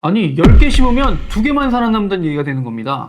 아니 10개 심으면 2개만 살아남는다는 얘기가 되는 겁니다.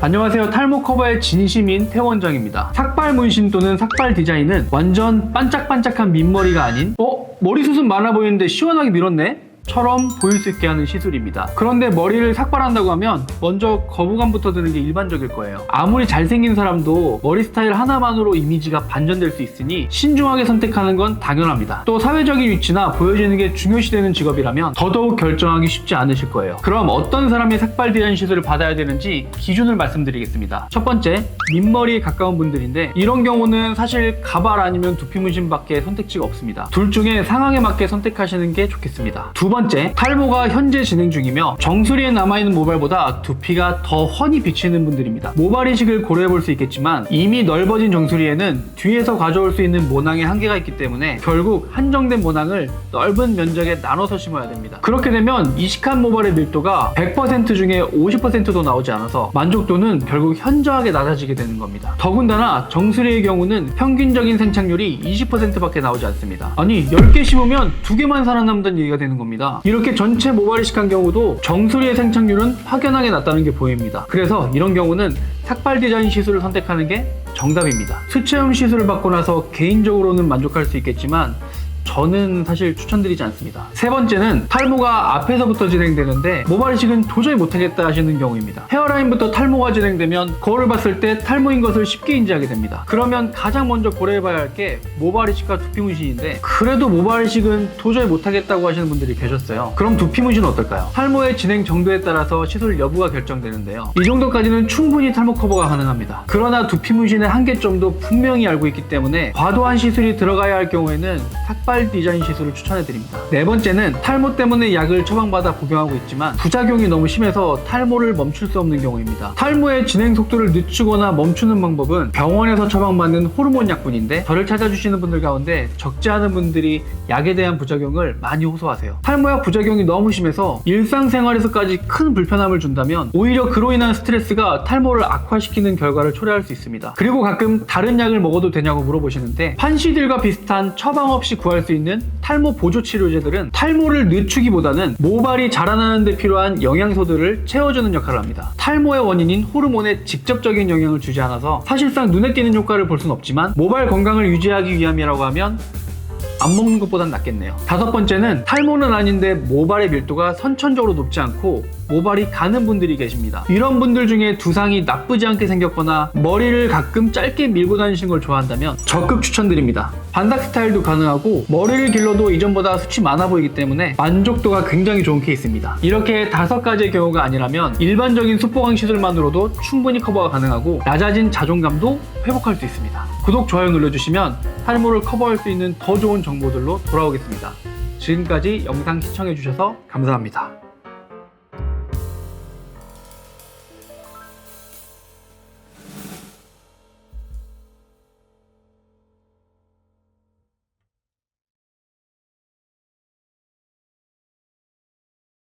안녕하세요. 탈모 커버의 진심인 태원장입니다. 삭발 문신 또는 삭발 디자인은 완전 반짝반짝한 민머리가 아닌 머리숱은 많아 보이는데 시원하게 밀었네? 처럼 보일 수 있게 하는 시술입니다. 그런데 머리를 삭발한다고 하면 먼저 거부감부터 드는 게 일반적일 거예요. 아무리 잘생긴 사람도 머리 스타일 하나만으로 이미지가 반전될 수 있으니 신중하게 선택하는 건 당연합니다. 또 사회적인 위치나 보여지는 게 중요시되는 직업이라면 더더욱 결정하기 쉽지 않으실 거예요. 그럼 어떤 사람이 삭발 디자인 시술을 받아야 되는지 기준을 말씀드리겠습니다. 첫 번째, 민머리에 가까운 분들인데 이런 경우는 사실 가발 아니면 두피 문신밖에 선택지가 없습니다. 둘 중에 상황에 맞게 선택하시는 게 좋겠습니다. 두 번째, 탈모가 현재 진행 중이며 정수리에 남아있는 모발보다 두피가 더 훤히 비치는 분들입니다. 모발 이식을 고려해 볼 수 있겠지만 이미 넓어진 정수리에는 뒤에서 가져올 수 있는 모낭의 한계가 있기 때문에 결국 한정된 모낭을 넓은 면적에 나눠서 심어야 됩니다. 그렇게 되면 이식한 모발의 밀도가 100% 중에 50%도 나오지 않아서 만족도는 결국 현저하게 낮아지게 되는 겁니다. 더군다나 정수리의 경우는 평균적인 생착률이 20%밖에 나오지 않습니다. 아니 10개 심으면 2개만 살아남는다는 얘기가 되는 겁니다. 이렇게 전체 모발 이식한 경우도 정수리의 생착률은 확연하게 낮다는 게 보입니다. 그래서 이런 경우는 삭발 디자인 시술을 선택하는 게 정답입니다. 수체험 시술을 받고 나서 개인적으로는 만족할 수 있겠지만 저는 사실 추천드리지 않습니다. 세 번째는 탈모가 앞에서부터 진행되는데 모발 이식은 도저히 못하겠다 하시는 경우입니다. 헤어라인부터 탈모가 진행되면 거울을 봤을 때 탈모인 것을 쉽게 인지하게 됩니다. 그러면 가장 먼저 고려해봐야 할 게 모발 이식과 두피 문신인데 그래도 모발 이식은 도저히 못하겠다고 하시는 분들이 계셨어요. 그럼 두피 문신은 어떨까요? 탈모의 진행 정도에 따라서 시술 여부가 결정되는데요. 이 정도까지는 충분히 탈모 커버가 가능합니다. 그러나 두피 문신의 한계점도 분명히 알고 있기 때문에 과도한 시술이 들어가야 할 경우에는 삭발 디자인 시술을 추천해드립니다. 네 번째는 탈모 때문에 약을 처방받아 복용하고 있지만 부작용이 너무 심해서 탈모를 멈출 수 없는 경우입니다. 탈모의 진행 속도를 늦추거나 멈추는 방법은 병원에서 처방받는 호르몬 약뿐인데 저를 찾아주시는 분들 가운데 적지 않은 분들이 약에 대한 부작용을 많이 호소하세요. 탈모약 부작용이 너무 심해서 일상생활에서까지 큰 불편함을 준다면 오히려 그로 인한 스트레스가 탈모를 악화시키는 결과를 초래할 수 있습니다. 그리고 가끔 다른 약을 먹어도 되냐고 물어보시는데 판시들과 비슷한 처방 없이 구할 수 있는 탈모 보조 치료제들은 탈모를 늦추기보다는 모발이 자라나는 데 필요한 영양소들을 채워주는 역할을 합니다. 탈모의 원인인 호르몬에 직접적인 영향을 주지 않아서 사실상 눈에 띄는 효과를 볼 수는 없지만 모발 건강을 유지하기 위함이라고 하면 안 먹는 것보단 낫겠네요. 다섯 번째는 탈모는 아닌데 모발의 밀도가 선천적으로 높지 않고 모발이 가는 분들이 계십니다. 이런 분들 중에 두상이 나쁘지 않게 생겼거나 머리를 가끔 짧게 밀고 다니시는 걸 좋아한다면 적극 추천드립니다. 반삭 스타일도 가능하고 머리를 길러도 이전보다 숱이 많아 보이기 때문에 만족도가 굉장히 좋은 케이스입니다. 이렇게 5가지의 경우가 아니라면 일반적인 숫보강 시술만으로도 충분히 커버가 가능하고 낮아진 자존감도 회복할 수 있습니다. 구독, 좋아요 눌러주시면 탈모를 커버할 수 있는 더 좋은 정보들로 돌아오겠습니다. 지금까지 영상 시청해주셔서 감사합니다.